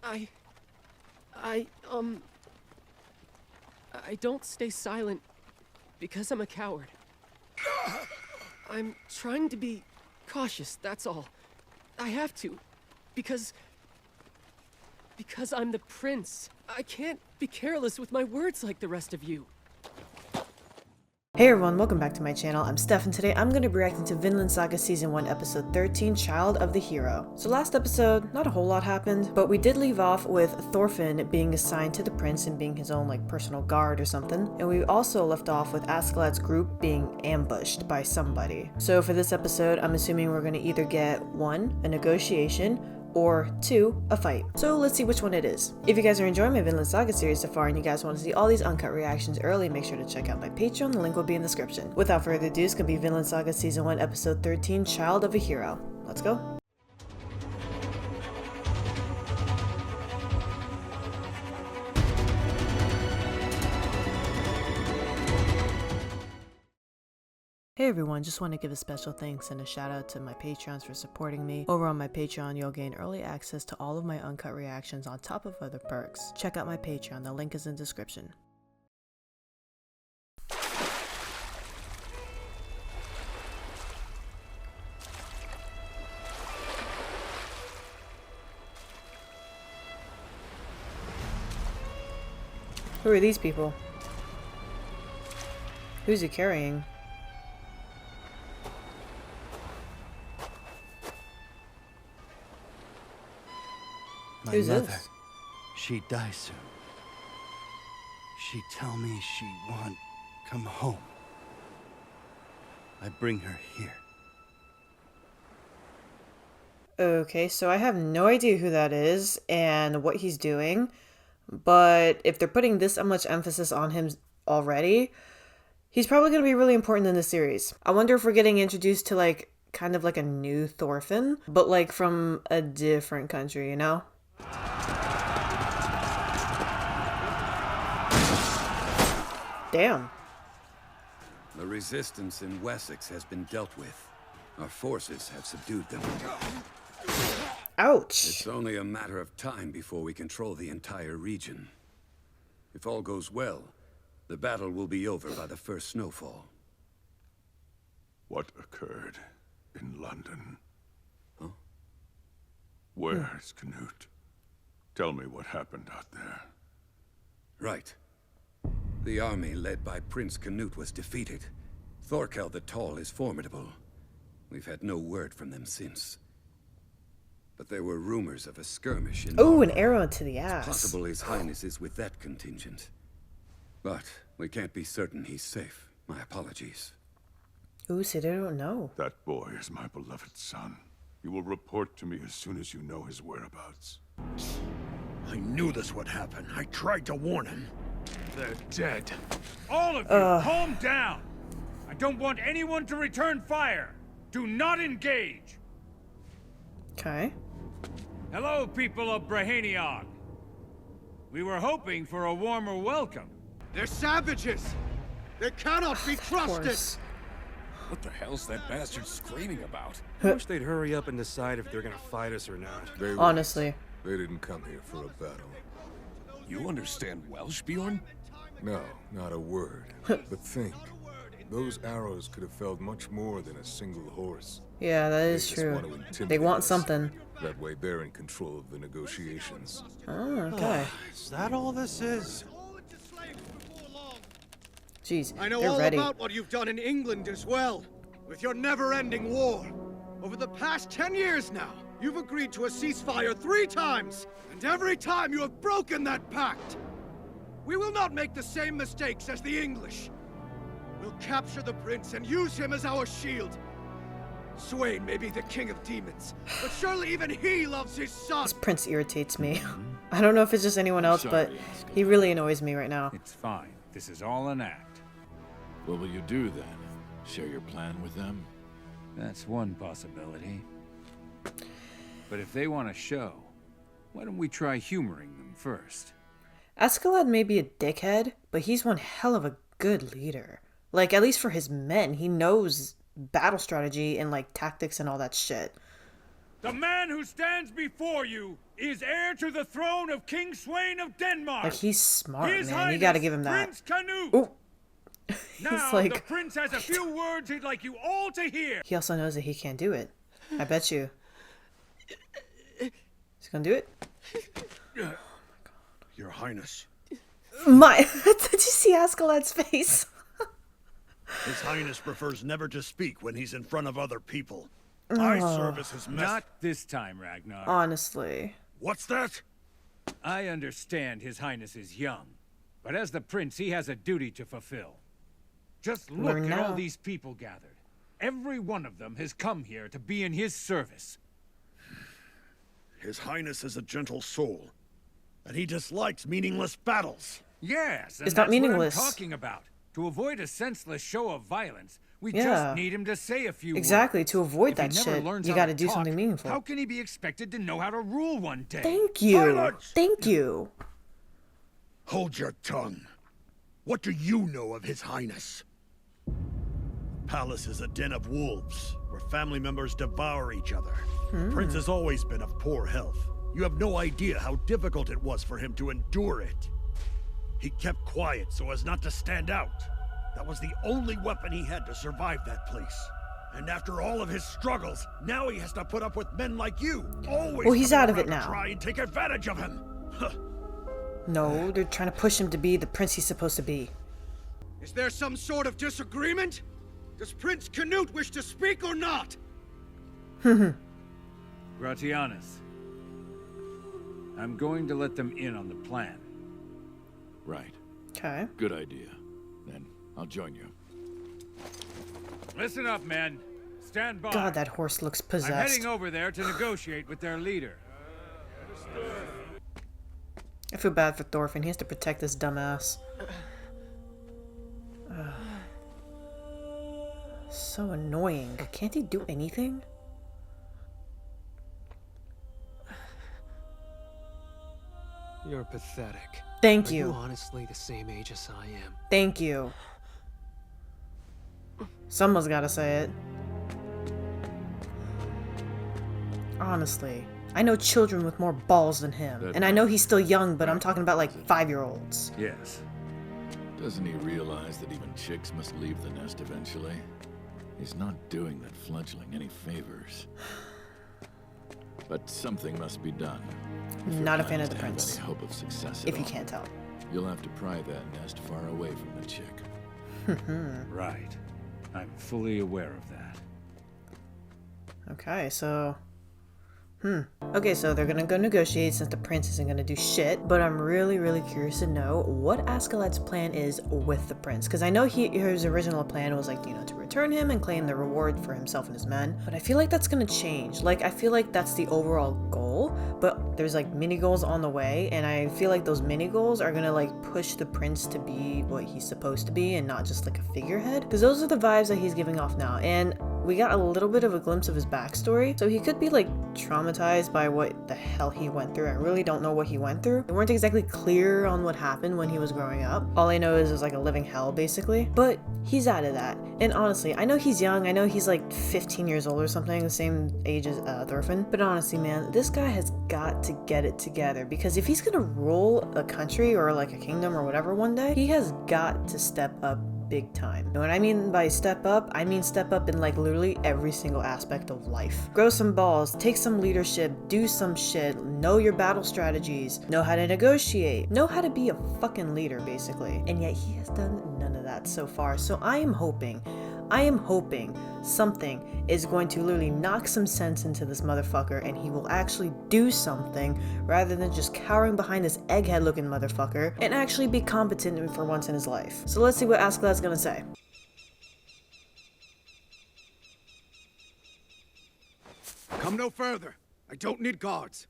I... I, I don't stay silent because I'm a coward. I'm trying to be cautious, that's all. I have to, because I'm the prince. I can't be careless with my words like the rest of you. Hey everyone, welcome back to my channel. I'm Steph, and today I'm going to be reacting to Vinland Saga Season 1, Episode 13, Child of the Hero. So last episode, not a whole lot happened, but we did leave off with Thorfinn being assigned to the prince and being his own personal guard or something, and we also left off with Askeladd's group being ambushed by somebody. So for this episode, I'm assuming we're going to either get 1, a negotiation, or 2, a fight. So let's see which one it is. If you guys are enjoying my Vinland Saga series so far and you guys want to see all these uncut reactions early, make sure to check out my Patreon, the link will be in the description. Without further ado, it's gonna be Vinland Saga Season 1, Episode 13, Child of a Hero. Let's go. Hey everyone, just want to give a special thanks and a shout out to my Patreons for supporting me. Over on my Patreon, you'll gain early access to all of my uncut reactions on top of other perks. Check out my Patreon, the link is in the description. Who are these people? Who's he carrying? My mother, she die soon. She tell me she want come home. I bring her here. Okay, so I have no idea who that is and what he's doing, but if they're putting this much emphasis on him already, he's probably going to be really important in the series. I wonder if we're getting introduced to kind of like a new Thorfinn, but from a different country, you know? Damn. The resistance in Wessex has been dealt with. Our forces have subdued them. Ouch. It's only a matter of time before we control the entire region. If all goes well, the battle will be over by the first snowfall. What occurred in London? Huh? Where is Canute? Tell me what happened out there. Right. The army led by Prince Canute was defeated. Thorkel the Tall is formidable. We've had no word from them since. But there were rumors of a skirmish in Oh, an arrow to the ass. It's possible His Highness is with that contingent. But we can't be certain he's safe. My apologies. Ooh, so they don't know. That boy is my beloved son. You will report to me as soon as you know his whereabouts. I knew this would happen. I tried to warn him. They're dead. All of you, calm down. I don't want anyone to return fire. Do not engage. Okay. Hello, people of Brahaniog. We were hoping for a warmer welcome. They're savages. They cannot be trusted. What the hell's that bastard screaming about? I wish they'd hurry up and decide if they're gonna fight us or not. Honestly. They didn't come here for a battle. You understand Welsh, Bjorn? No, not a word. But think, those arrows could have felled much more than a single horse. Yeah, that is They just true. want to intimidate They want us. something. That way they're in control of the negotiations. Oh, okay. Is that all this is? Jeez, I know they're all ready. about what you've done in England as well, with your never-ending war. Over the past 10 years now, you've agreed to a ceasefire 3 times, and every time you have broken that pact. We will not make the same mistakes as the English. We'll capture the prince and use him as our shield. Swain may be the king of demons, but surely even he loves his son. This prince irritates me. I don't know if it's just anyone else, but he really annoys me right now. It's fine. This is all an act. What will you do then? Share your plan with them? That's one possibility. But if they want a show, why don't we try humoring them first? Askeladd may be a dickhead, but he's one hell of a good leader. At least for his men, he knows battle strategy and tactics and all that shit. The man who stands before you is heir to the throne of King Sweyn of Denmark. Like, he's smart, His man. Highness You gotta give him that. Prince Canute. Ooh. Now, like... the prince has a few words he'd like you all to hear. He also knows that he can't do it. I bet you. He's gonna do it? Your Highness. My... Did you see Askeladd's face? His Highness prefers never to speak when he's in front of other people. I serve as his Not this time, Ragnar. Honestly. What's that? I understand His Highness is young, but as the prince, he has a duty to fulfill. Just look Learn at all now. these people gathered. Every one of them has come here to be in his service. His Highness is a gentle soul, and he dislikes meaningless battles. Yes, and It's not that's meaningless. what I'm talking about. To avoid a senseless show of violence, we Yeah. just need him to say a few Exactly. words. To avoid If he that never shit, learns you how gotta to do talk, something meaningful. How can he be expected to know how to rule one day? Thank you. Silence! Thank you. Hold your tongue. What do you know of His Highness? The palace is a den of wolves, where family members devour each other. The prince has always been of poor health. You have no idea how difficult it was for him to endure it. He kept quiet so as not to stand out. That was the only weapon he had to survive that place. And after all of his struggles, now he has to put up with men like you. Always Well, he's coming out of it around to now. try and take advantage of him. No, they're trying to push him to be the prince he's supposed to be. Is there some sort of disagreement? Does Prince Canute wish to speak or not? Gratianus, I'm going to let them in on the plan. Right. Okay. Good idea. Then I'll join you. Listen up, men. Stand by. God, that horse looks I'm possessed. heading over there to negotiate with their leader. I feel bad for Thorfinn. He has to protect this dumbass. So annoying. Can't he do anything? You're pathetic. Thank Are you you. honestly the same age as I am? Thank you. Someone's gotta say it. Honestly. I know children with more balls than him. And I know he's still young, but I'm talking about like 5-year-olds. Yes. Doesn't he realize that even chicks must leave the nest eventually? He's not doing that fledgling any favors. But something must be done. If Not your a fan of plans the to have prince. Any hope of success at If you all. can't tell. You'll have to pry that nest far away from the chick. Right. I'm fully aware of that. Okay, so... Okay, so they're gonna go negotiate since the prince isn't gonna do shit. But I'm really, really curious to know what Askeladd's plan is with the prince. Because I know his original plan was like, you know, to return him and claim the reward for himself and his men. But I feel like that's gonna change. Like, I feel like that's the overall goal. But there's like mini goals on the way. And I feel like those mini goals are gonna like push the prince to be what he's supposed to be and not just like a figurehead. Because those are the vibes that he's giving off now. And we got a little bit of a glimpse of his backstory. So he could be like traumatized by what the hell he went through. I really don't know what he went through. They weren't exactly clear on what happened when he was growing up. All I know is it was like a living hell basically. But he's out of that. And honestly, I know he's young. I know he's like 15 years old or something, the same age as Thorfinn. But honestly, man, this guy has got to get it together. Because if he's gonna rule a country or like a kingdom or whatever one day, he has got to step up big time. And what I mean by step up, I mean step up in like literally every single aspect of life. Grow some balls, take some leadership, do some shit, know your battle strategies, know how to negotiate, know how to be a fucking leader basically. And yet he has done none of that so far. So I am hoping something is going to literally knock some sense into this motherfucker and he will actually do something rather than just cowering behind this egghead looking motherfucker and actually be competent for once in his life. So let's see what Askeladd's gonna say. Come no further. I don't need guards.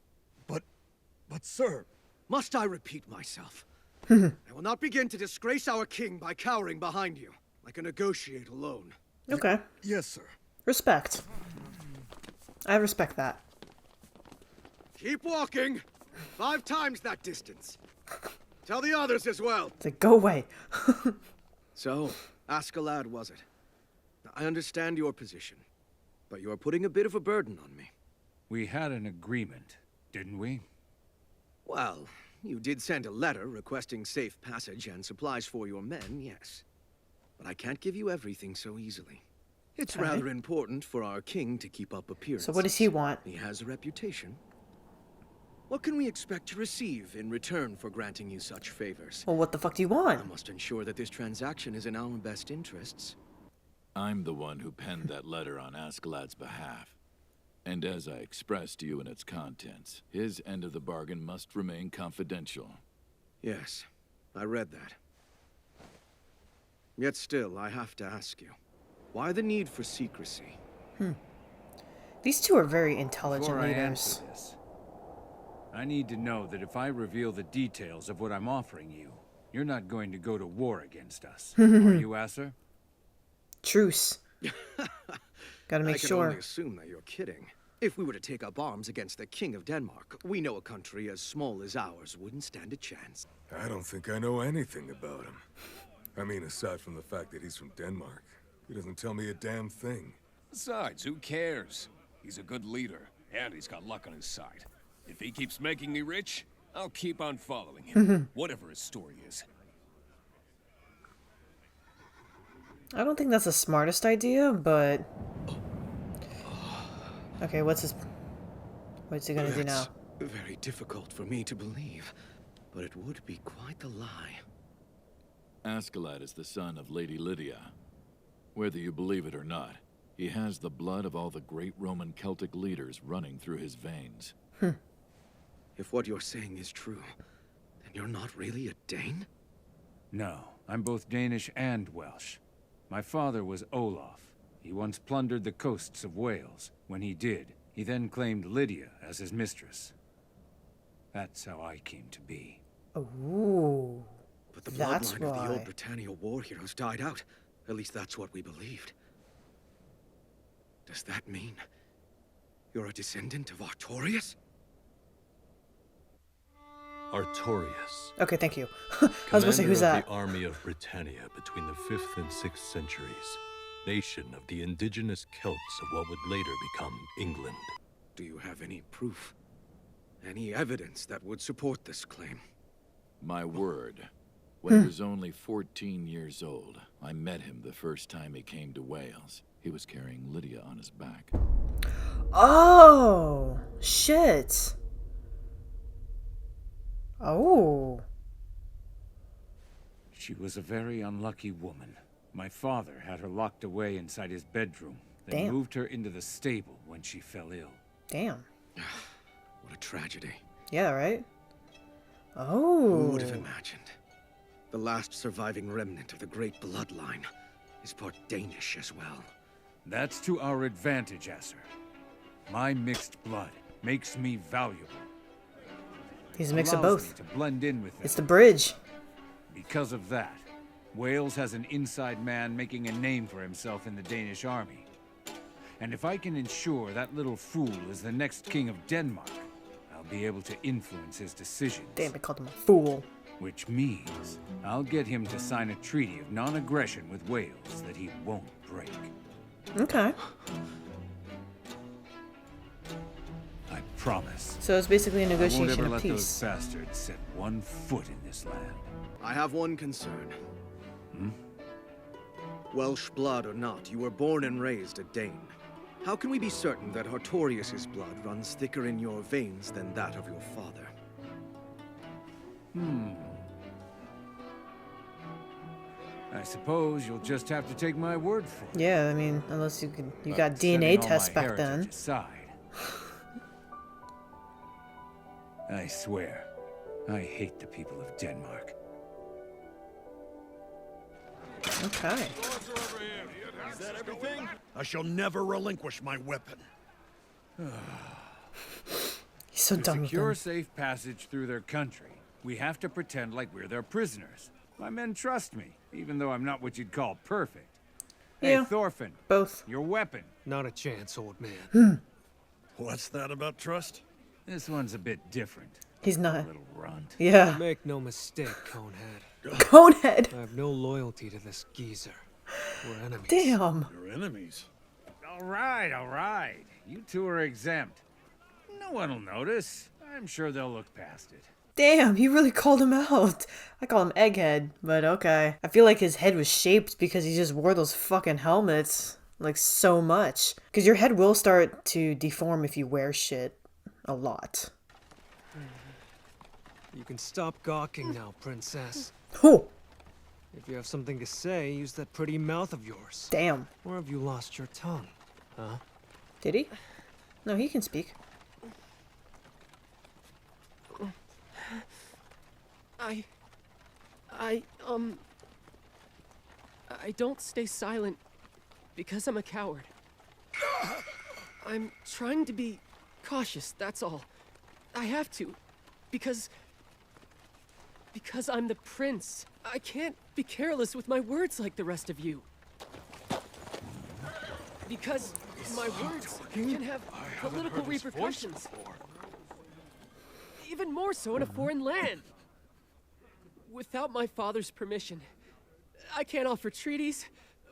But sir, must I repeat myself? I will not begin to disgrace our king by cowering behind you. I can negotiate alone. Okay. Yes, sir. Respect. I respect that. Keep walking. 5 times that distance. Tell the others as well. It's like, go away. So, Askeladd was it? I understand your position, but you are putting a bit of a burden on me. We had an agreement, didn't we? Well, you did send a letter requesting safe passage and supplies for your men, yes. But I can't give you everything so easily. It's rather important for our king to keep up appearances. So what does he want? He has a reputation. What can we expect to receive in return for granting you such favors? Well, what the fuck do you want? I must ensure that this transaction is in our best interests. I'm the one who penned that letter on Askeladd's behalf. And as I expressed to you in its contents, his end of the bargain must remain confidential. Yes, I read that. Yet still, I have to ask you, why the need for secrecy? These two are very intelligent Before I leaders. answer this, I need to know that if I reveal the details of what I'm offering you, you're not going to go to war against us. Are you, Asser? Truce. Gotta make I can sure. only assume that you're kidding. If we were to take up arms against the King of Denmark, we know a country as small as ours wouldn't stand a chance. I don't think I know anything about him. I mean, aside from the fact that he's from Denmark, he doesn't tell me a damn thing. Besides, who cares? He's a good leader, and he's got luck on his side. If he keeps making me rich, I'll keep on following him, whatever his story is. I don't think that's the smartest idea, but... Okay, what's he gonna do now? That's very difficult for me to believe, but it would be quite the lie. Askeladd is the son of Lady Lydia. Whether you believe it or not, he has the blood of all the great Roman Celtic leaders running through his veins. If what you're saying is true, then you're not really a Dane? No, I'm both Danish and Welsh. My father was Olaf. He once plundered the coasts of Wales. When he did, he then claimed Lydia as his mistress. That's how I came to be. Ooh. But the That's bloodline of the why. old Britannia war heroes died out. At least that's what we believed. Does that mean you're a descendant of Artorias? Artorias. Okay, thank you. I was gonna say, who's that? The army of Britannia between the 5th and 6th centuries. Nation of the indigenous Celts of what would later become England. Do you have any proof? Any evidence that would support this claim? My word. When he was only 14 years old, I met him the first time he came to Wales. He was carrying Lydia on his back. Oh, shit. Oh. She was a very unlucky woman. My father had her locked away inside his bedroom, then Damn. moved her into the stable when she fell ill. Damn. What a tragedy. Yeah, right? Who Oh. would have imagined? The last surviving remnant of the great bloodline is part Danish as well. That's to our advantage, Asser. My mixed blood makes me valuable. He's a mix of Allows both. me to blend in with them. It's the bridge. Because of that, Wales has an inside man making a name for himself in the Danish army. And if I can ensure that little fool is the next king of Denmark, I'll be able to influence his decisions. Damn, I called him a fool. Which means I'll get him to sign a treaty of non-aggression with Wales that he won't break. Okay. I promise. So it's basically a I won't negotiation ever of let those peace. bastards set one foot in this land. I have one concern. Welsh blood or not, you were born and raised a Dane. How can we be certain that Artorias' blood runs thicker in your veins than that of your father? I suppose you'll just have to take my word for it. Yeah, I mean, unless you But got setting DNA all tests my back then. heritage aside, I swear, I hate the people of Denmark. Okay. Is that everything? I shall never relinquish my weapon. He's so To done with secure them. safe passage through their country, we have to pretend like we're their prisoners. My men trust me, even though I'm not what you'd call perfect. Yeah. Hey, Thorfinn, Both. your weapon. Not a chance, old man. What's that about trust? This one's a bit different. He's not. Little runt. Yeah. Make no mistake, Conehead. Conehead. I have no loyalty to this geezer. We're enemies. Damn. Your enemies. All right, all right. You two are exempt. No one will notice. I'm sure they'll look past it. Damn, he really called him out. I call him Egghead, but okay. I feel like his head was shaped because he just wore those fucking helmets. Like, so much. Because your head will start to deform if you wear shit a lot. You can stop gawking now, princess. Oh! If you have something to say, use that pretty mouth of yours. Damn. Or have you lost your tongue? Huh? Did he? No, he can speak. I don't stay silent because I'm a coward. I'm trying to be cautious, that's all. I have to, because I'm the prince. I can't be careless with my words like the rest of you. Because my words can have political repercussions. Even more so in a foreign land. Without my father's permission, I can't offer treaties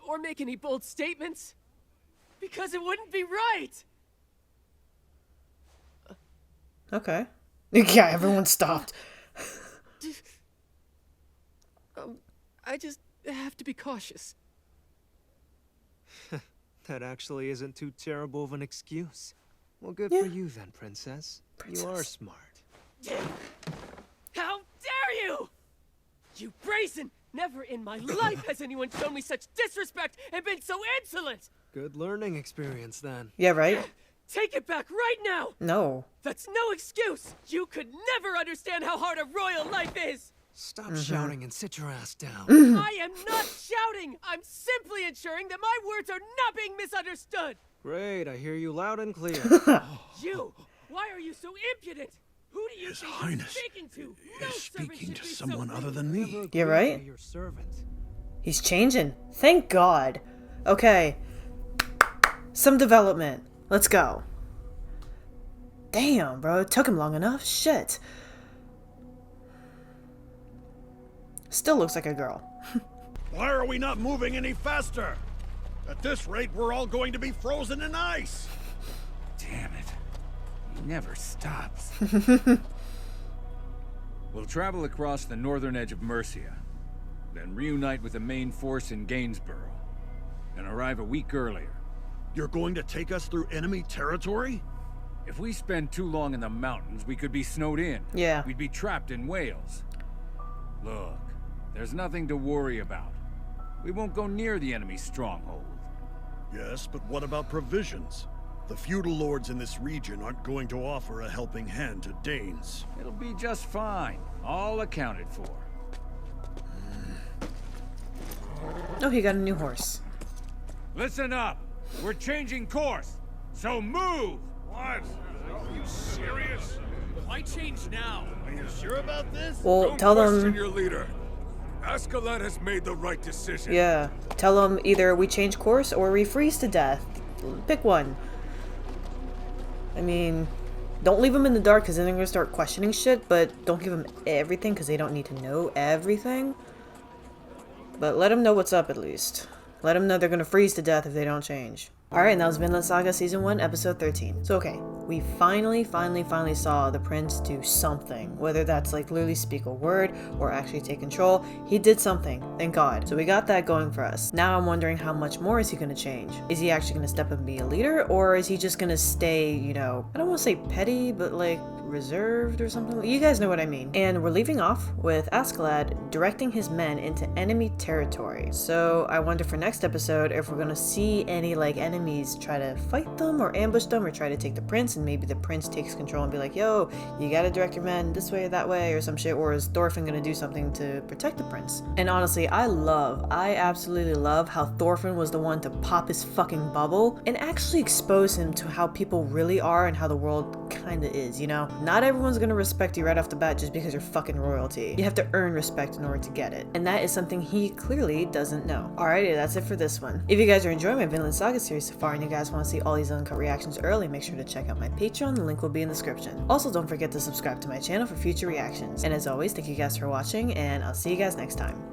or make any bold statements. Because it wouldn't be right! Okay. Yeah, everyone stopped. I just have to be cautious. That actually isn't too terrible of an excuse. Well, good Yeah. for you then, princess. You are smart. How dare you! You brazen! Never in my life has anyone shown me such disrespect and been so insolent! Good learning experience then. Yeah, right? Take it back right now! No. That's no excuse! You could never understand how hard a royal life is! Stop shouting and sit your ass down. I am not shouting! I'm simply ensuring that my words are not being misunderstood! Great, I hear you loud and clear. You! Why are you so impudent? Who do you His think Highness you're speaking to? No is servant speaking should to be so someone rude. other than me. You're right. Your servant. He's changing. Thank God. Okay. Some development. Let's go. Damn, bro. It took him long enough. Shit. Still looks like a girl. Why are we not moving any faster? At this rate, we're all going to be frozen in ice. Damn it. He never stops. We'll travel across the northern edge of Mercia, then reunite with the main force in Gainsborough, and arrive a week earlier. You're going to take us through enemy territory? If we spend too long in the mountains, we could be snowed in. Yeah. We'd be trapped in Wales. Look, there's nothing to worry about. We won't go near the enemy's stronghold. Yes, but what about provisions? The feudal lords in this region aren't going to offer a helping hand to Danes. It'll be just fine. All accounted for. Oh, he got a new horse. Listen up! We're changing course! So move! What? Are you serious? Why change now? Are you sure about this? Well, Don't tell question them... your leader. Askeladd has made the right decision. Yeah. Tell them either we change course or we freeze to death. Pick one. I mean, don't leave them in the dark because then they're going to start questioning shit, but don't give them everything because they don't need to know everything. But let them know what's up at least. Let them know they're going to freeze to death if they don't change. Alright, and that was Vinland Saga Season 1, Episode 13. So okay, we finally saw the prince do something. Whether that's like literally speak a word or actually take control, he did something, thank God. So we got that going for us. Now I'm wondering how much more is he going to change? Is he actually going to step up and be a leader? Or is he just going to stay, you know, I don't want to say petty, but like reserved or something? You guys know what I mean. And we're leaving off with Askeladd directing his men into enemy territory. So I wonder for next episode if we're going to see any like enemies try to fight them or ambush them or try to take the prince, and maybe the prince takes control and be like, yo, you gotta direct your men this way or that way or some shit, or is Thorfinn gonna do something to protect the prince? And honestly, I absolutely love how Thorfinn was the one to pop his fucking bubble and actually expose him to how people really are and how the world kinda is, you know? Not everyone's gonna respect you right off the bat just because you're fucking royalty. You have to earn respect in order to get it. And that is something he clearly doesn't know. Alrighty, that's it for this one. If you guys are enjoying my Vinland Saga series so far and you guys want to see all these uncut reactions early, make sure to check out my Patreon. The link will be in the description. Also, don't forget to subscribe to my channel for future reactions. And as always, thank you guys for watching, and I'll see you guys next time.